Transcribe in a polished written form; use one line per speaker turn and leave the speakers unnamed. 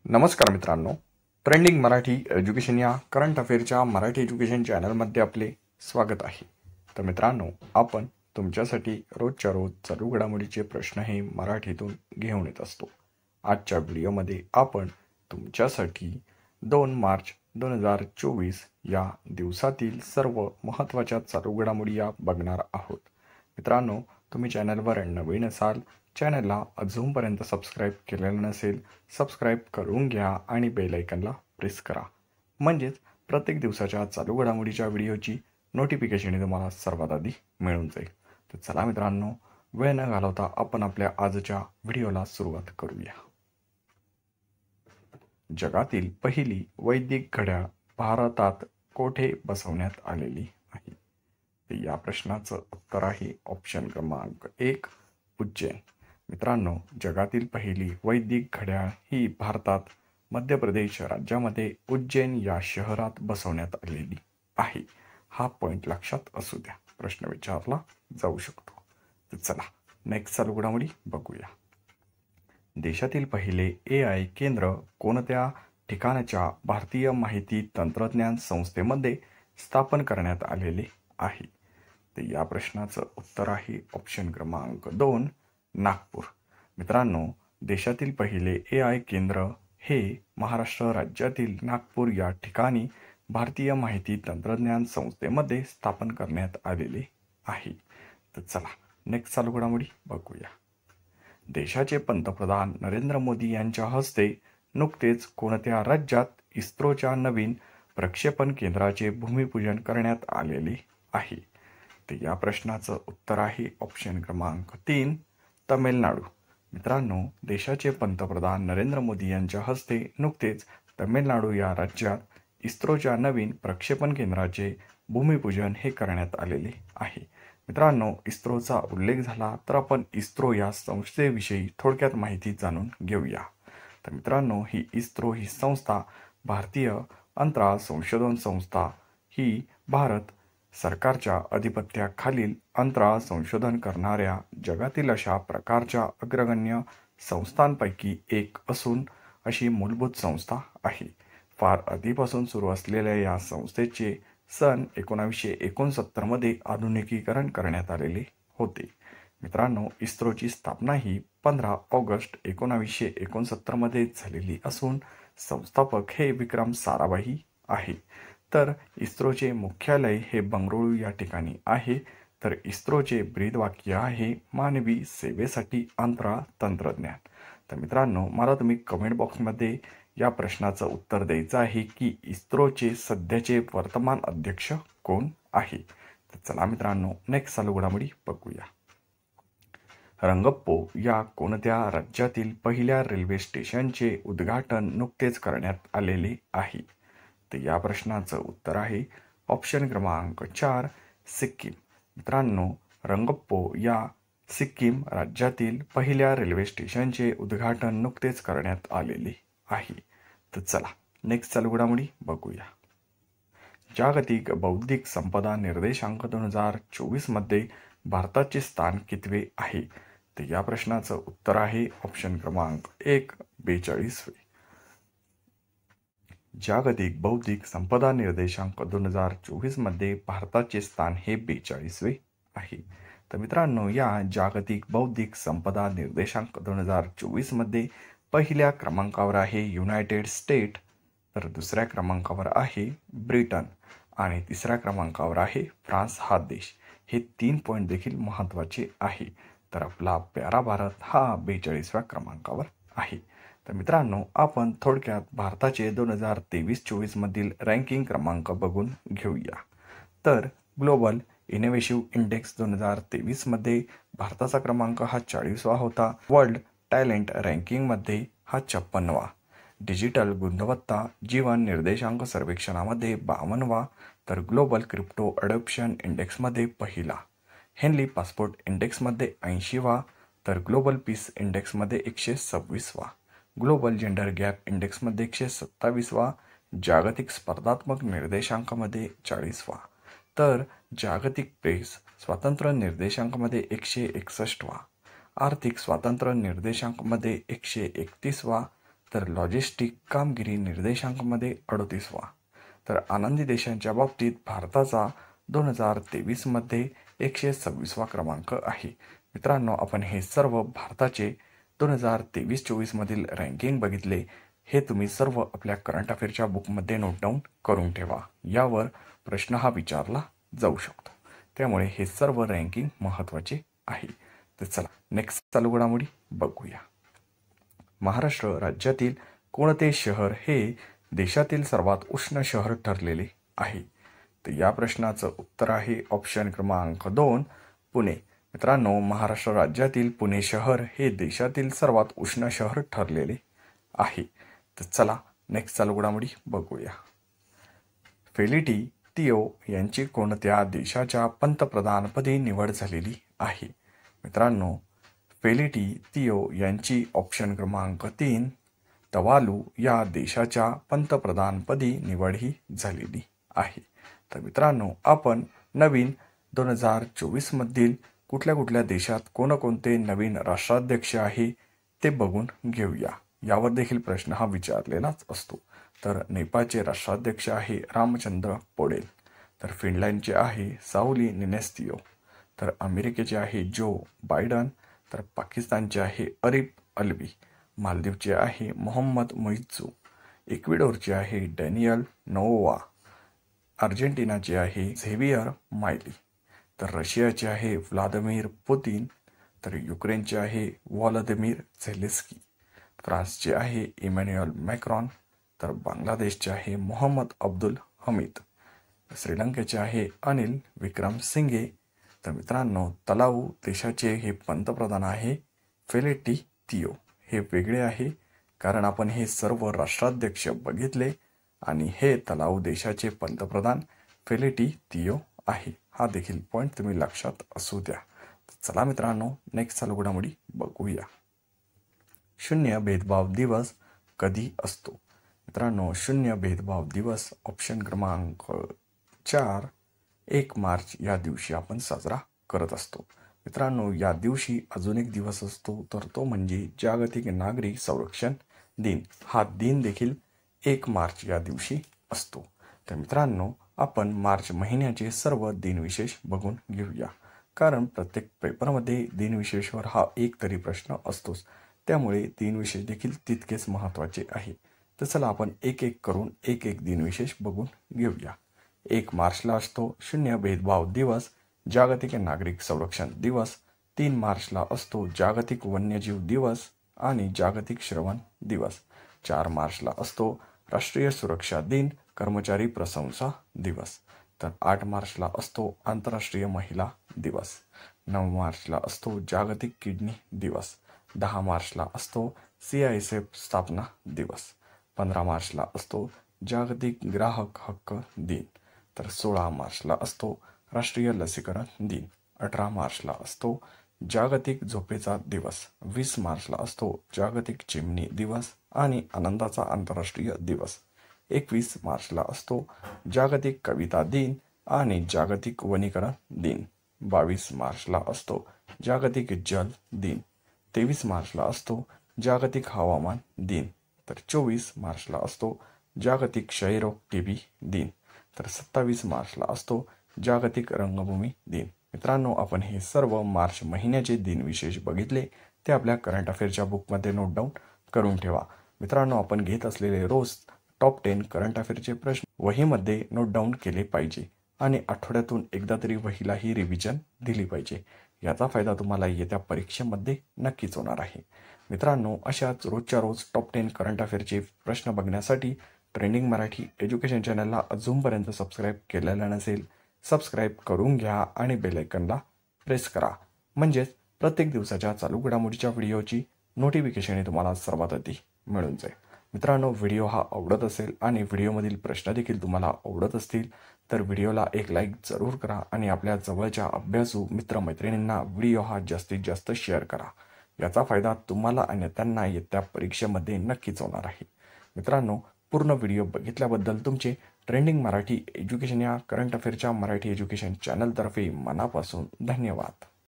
नमस्कार मित्रांनो, trending Marathi education या करंट अफेअरच्या मराठी एज्युकेशन चॅनलमध्ये आपले स्वागत आहे. तर मित्रांनो, आपण तुमच्यासाठी रोजच्या रोज चालू घडामोडीचे प्रश्न हे मराठीतून घेऊन येत असतो. आजच्या व्हिडिओमध्ये आपण तुमच्यासाठी 2 मार्च 2024 या दिवसातील सर्व महत्त्वाच्या चालू घडामोडी या बघणार आहोत. मित्रांनो, तुम्ही चॅनलवर नवीन असाल, चॅनलला अजूनपर्यंत सबस्क्राईब केलेलं नसेल, सबस्क्राईब करून घ्या आणि बेल आयकनला प्रेस करा. म्हणजेच प्रत्येक दिवसाच्या चालू घडामोडीच्या व्हिडिओची नोटिफिकेशन तुम्हाला सर्वात आधी मिळून जाईल. तर चला मित्रांनो, वेळ न घालवता आपण आपल्या आजच्या व्हिडिओला सुरुवात करूया. जगातील पहिली वैदिक घड्याळ भारतात कोठे बसवण्यात आलेली आहे? तर या प्रश्नाचं उत्तर आहे ऑप्शन क्रमांक 1, उज्जैन. मित्रांनो, जगातील पहिली वैदिक घड्याळ ही भारतात मध्य प्रदेश राज्यामध्ये उज्जैन या शहरात बसवण्यात आलेली आहे. हा पॉईंट लक्षात असू द्या, प्रश्न विचारला जाऊ शकतो. तर चला नेक्स्ट चालू घडामोडी बघूया. देशातील पहिले AI केंद्र कोणत्या ठिकाणच्या भारतीय माहिती तंत्रज्ञान संस्थेमध्ये स्थापन करण्यात आलेले आहे? तर या प्रश्नाचं उत्तर आहे ऑप्शन क्रमांक 2, नागपूर. मित्रांनो, देशातील पहिले AI केंद्र हे महाराष्ट्र राज्यातील नागपूर या ठिकाणी भारतीय माहिती तंत्रज्ञान संस्थेमध्ये स्थापन करण्यात आलेले आहे. तर चला नेक्स्ट चालू घडामोडी बघूया. देशाचे पंतप्रधान नरेंद्र मोदी यांच्या हस्ते नुकतेच कोणत्या राज्यात इस्रोच्या नवीन प्रक्षेपण केंद्राचे भूमिपूजन करण्यात आलेले आहे? तर या प्रश्नाचं उत्तर आहे ऑप्शन क्रमांक 3, तमिळनाडू. मित्रांनो, देशाचे पंतप्रधान नरेंद्र मोदी यांच्या हस्ते नुकतेच तमिळनाडू या राज्यात इस्रोच्या नवीन प्रक्षेपण केंद्राचे भूमिपूजन हे करण्यात आलेले आहे. मित्रांनो, इस्रोचा उल्लेख झाला तर आपण इस्रो या संस्थेविषयी थोडक्यात माहिती जाणून घेऊया. तर मित्रांनो, ही इस्रो ही संस्था भारतीय अंतराळ संशोधन संस्था ही भारत सरकारच्या अधिपत्याखालील अंतराळ संशोधन करणाऱ्या जगातील अशा प्रकारच्या अग्रगण्य संस्थांपैकी एक असून अशी मूलभूत संस्था आहे. फार आधीपासून सुरू असलेल्या या संस्थेचे सन 1969 मध्ये आधुनिकीकरण करण्यात आलेले होते. मित्रांनो, इस्रोची स्थापना ही 15 ऑगस्ट 1969 मध्ये झालेली असून संस्थापक हे विक्रम साराभाई आहे. तर इस्रोचे मुख्यालय हे बंगळुरू या ठिकाणी आहे. तर इस्रोचे ब्रीदवाक्य आहे, मानवी सेवेसाठी अंतराळ तंत्रज्ञान. तर मित्रांनो, मला तुम्ही कमेंट बॉक्समध्ये या प्रश्नाचं उत्तर द्यायचं आहे की इस्रोचे सध्याचे वर्तमान अध्यक्ष कोण आहे? तर चला मित्रांनो, नेक्स्ट चालू घडामोडी बघूया. रंगप्पो या कोणत्या राज्यातील पहिल्या रेल्वे स्टेशनचे उद्घाटन नुकतेच करण्यात आलेले आहे? तर या प्रश्नाचं उत्तर आहे ऑप्शन क्रमांक 4, सिक्कीम. मित्रांनो, रंगप्पो या सिक्कीम राज्यातील पहिल्या रेल्वे स्टेशनचे उद्घाटन नुकतेच करण्यात आलेले आहे. तर चला नेक्स्ट चालू घडामोडी बघूया. जागतिक बौद्धिक संपदा निर्देशांक 2024 मध्ये भारताचे स्थान कितवे आहे? तर या प्रश्नाचं उत्तर आहे ऑप्शन क्रमांक 1, 42वे. जागतिक बौद्धिक संपदा निर्देशांक 2024 मध्ये भारताचे स्थान हे 42वे आहे. तर मित्रांनो, या जागतिक बौद्धिक संपदा निर्देशांक 2024 मध्ये पहिल्या क्रमांकावर आहे युनायटेड स्टेट, तर दुसऱ्या क्रमांकावर आहे ब्रिटन आणि तिसऱ्या क्रमांकावर आहे फ्रान्स हा देश. हे 3 पॉईंट देखील महत्त्वाचे आहे. तर आपला प्यारा भारत हा 42व्या क्रमांकावर आहे. तर मित्रांनो, आपण थोडक्यात भारताचे 2023-24 मधील रँकिंग क्रमांक बघून घेऊया. तर ग्लोबल इनोव्हेटिव्ह इंडेक्स 2023 मध्ये भारताचा क्रमांक हा 40वा होता. वर्ल्ड टॅलेंट रँकिंगमध्ये हा 56वा. डिजिटल गुणवत्ता जीवन निर्देशांक सर्वेक्षणामध्ये 52वा. तर ग्लोबल क्रिप्टो अडॉप्शन इंडेक्समध्ये पहिला. हेनली पासपोर्ट इंडेक्समध्ये 80वा. तर ग्लोबल पीस इंडेक्समध्ये 126वा. ग्लोबल जेंडर गॅप इंडेक्समध्ये 127वा. जागतिक स्पर्धात्मक निर्देशांकामध्ये 40वा. तर जागतिक प्रेस स्वातंत्र्य निर्देशांकामध्ये 161वा. आर्थिक स्वातंत्र्य निर्देशांकामध्ये 131वा. तर लॉजिस्टिक कामगिरी निर्देशांकामध्ये 38वा. तर आनंदी देशांच्या बाबतीत भारताचा 2023 मध्ये 126वा क्रमांक आहे. मित्रांनो, आपण हे सर्व भारताचे 2023-24 मधील रँकिंग बघितले. हे तुम्ही सर्व आपल्या करंट अफेअरच्या बुकमध्ये नोट डाऊन करून ठेवा. यावर प्रश्न हा विचारला जाऊ शकतो, त्यामुळे हे सर्व रँकिंग महत्त्वाचे आहे. तर चला नेक्स्ट चालू घडामोडी बघूया. महाराष्ट्र राज्यातील कोणते शहर हे देशातील सर्वात उष्ण शहर ठरलेले आहे? तर या प्रश्नाचं उत्तर आहे ऑप्शन क्रमांक 2 पुणे. मित्रांनो, महाराष्ट्र राज्यातील पुणे शहर हे देशातील सर्वात उष्ण शहर ठरलेले आहे. तर चला नेक्स्ट चालू घडामोडी बघूया. फेलिटी तिओ यांची कोणत्या देशाच्या पंतप्रधानपदी निवड झालेली आहे? मित्रांनो, फेलिटी तिओ यांची ऑप्शन क्रमांक 3 तवालू या देशाच्या पंतप्रधानपदी निवड ही झालेली आहे. तर मित्रांनो, आपण नवीन 2024 मधील कुठल्या कुठल्या देशात कोणकोणते नवीन राष्ट्राध्यक्ष आहे ते बघून घेऊया. यावर देखील प्रश्न हा विचारलेलाच असतो. तर नेपाळचे राष्ट्राध्यक्ष आहे रामचंद्र पोडेल. तर फिनलँडचे आहे साऊली निनेस्तिओ. तर अमेरिकेचे आहे जो बायडन. तर पाकिस्तानचे आहे अरिफ अल्वी. मालदीवचे आहे मोहम्मद मुइझ्झू. इक्वेडोरचे आहे डॅनियल नोवा. अर्जेंटिनाचे आहे झेवियर मायली. तर रशियाचे आहे व्लादिमीर पुतिन. तर युक्रेनचे आहे व्लादिमीर झेलेन्स्की. फ्रान्सचे आहे इमॅन्युएल मॅक्रॉन. तर बांगलादेशचे आहे मोहम्मद अब्दुल हमीद. श्रीलंकेचे आहे अनिल विक्रमसिंघे. तर मित्रांनो, तलाऊ देशाचे हे पंतप्रधान आहे फेलिटी तिओ. हे वेगळे आहे कारण आपण हे सर्व राष्ट्राध्यक्ष बघितले आणि हे तलाऊ देशाचे पंतप्रधान फेलिटी तिओ आहे. हा देखील पॉईंट तुम्ही लक्षात असू द्या. चला मित्रांनो, नेक्स्ट चालू घडामोडी बघूया. शून्य भेदभाव दिवस कधी असतो? मित्रांनो, शून्य भेदभाव दिवस ऑप्शन क्रमांक 4 1 मार्च या दिवशी आपण साजरा करत असतो. मित्रांनो, या दिवशी अजून एक दिवस असतो, तर तो म्हणजे जागतिक नागरी संरक्षण दिन. हा दिन देखील 1 मार्च या दिवशी असतो. तर मित्रांनो, आपण मार्च महिन्याचे सर्व दिनविशेष बघून घेऊया, कारण प्रत्येक पेपरमध्ये दिनविशेषवर हा एक तरी प्रश्न असतोच, त्यामुळे दिनविशेष देखील तितकेच महत्त्वाचे आहे. तर चला आपण एक एक करून एक एक दिनविशेष बघून घेऊया. 1 मार्चला असतो शून्य भेदभाव दिवस, जागतिक नागरिक संरक्षण दिवस. 3 मार्चला असतो जागतिक वन्यजीव दिवस आणि जागतिक श्रवण दिवस. 4 मार्चला असतो राष्ट्रीय सुरक्षा दिन, कर्मचारी प्रशंसा दिवस. तर 8 मार्चला असतो आंतरराष्ट्रीय महिला दिवस. 9 मार्चला असतो जागतिक किडनी दिवस. 10 मार्चला असतो CISF स्थापना दिवस. 15 मार्चला असतो जागतिक ग्राहक हक्क दिन. तर 16 मार्चला असतो राष्ट्रीय लसीकरण दिन. 18 मार्चला असतो जागतिक झोपेचा दिवस. 20 मार्चला असतो जागतिक चिमणी दिवस आणि आनंदाचा आंतरराष्ट्रीय दिवस. 21 मार्चला असतो जागतिक कविता दिन आणि जागतिक वनीकरण दिन. 22 मार्चला असतो जागतिक जल दिन. 23 मार्चला असतो जागतिक हवामान दिन. तर 24 मार्चला असतो जागतिक क्षयरोग TB दिन. तर 27 मार्चला असतो जागतिक रंगभूमी दिन. मित्रांनो, आपण हे सर्व मार्च महिन्याचे दिनविशेष बघितले, ते आपल्या करंट अफेअरच्या बुकमध्ये नोट डाऊन करून ठेवा. मित्रांनो, आपण घेत असलेले रोज टॉप 10 करंट अफेअरचे प्रश्न वहीमध्ये नोट डाऊन केले पाहिजे आणि आठवड्यातून एकदा तरी वहीलाही रिव्हिजन दिली पाहिजे. याचा फायदा तुम्हाला येत्या परीक्षेमध्ये नक्कीच होणार आहे. मित्रांनो, अशाच रोजच्या रोज टॉप 10 करंट अफेअरचे प्रश्न बघण्यासाठी ट्रेंडिंग मराठी एज्युकेशन चॅनलला अजूनपर्यंत सबस्क्राईब केलेलं नसेल, सबस्क्राईब करून घ्या आणि बेल आयकॉनला प्रेस करा, म्हणजेच प्रत्येक दिवसाच्या चालू घडामोडीच्या व्हिडिओची नोटिफिकेशन तुम्हाला सर्वात आधी मिळून जाईल. मित्रांनो, व्हिडिओ हा आवडत असेल आणि व्हिडिओमधील प्रश्न देखील तुम्हाला आवडत असतील तर व्हिडिओला एक लाईक जरूर करा आणि आपल्या जवळच्या अभ्यासू मित्रमैत्रिणींना व्हिडिओ हा जास्तीत जास्त शेअर करा. याचा फायदा तुम्हाला आणि त्यांना येत्या परीक्षेमध्ये नक्कीच होणार आहे. मित्रांनो, पूर्ण व्हिडिओ बघितल्याबद्दल तुमचे ट्रेंडिंग मराठी एज्युकेशन या करंट अफेअरच्या मराठी एज्युकेशन चॅनलतर्फे मनापासून धन्यवाद.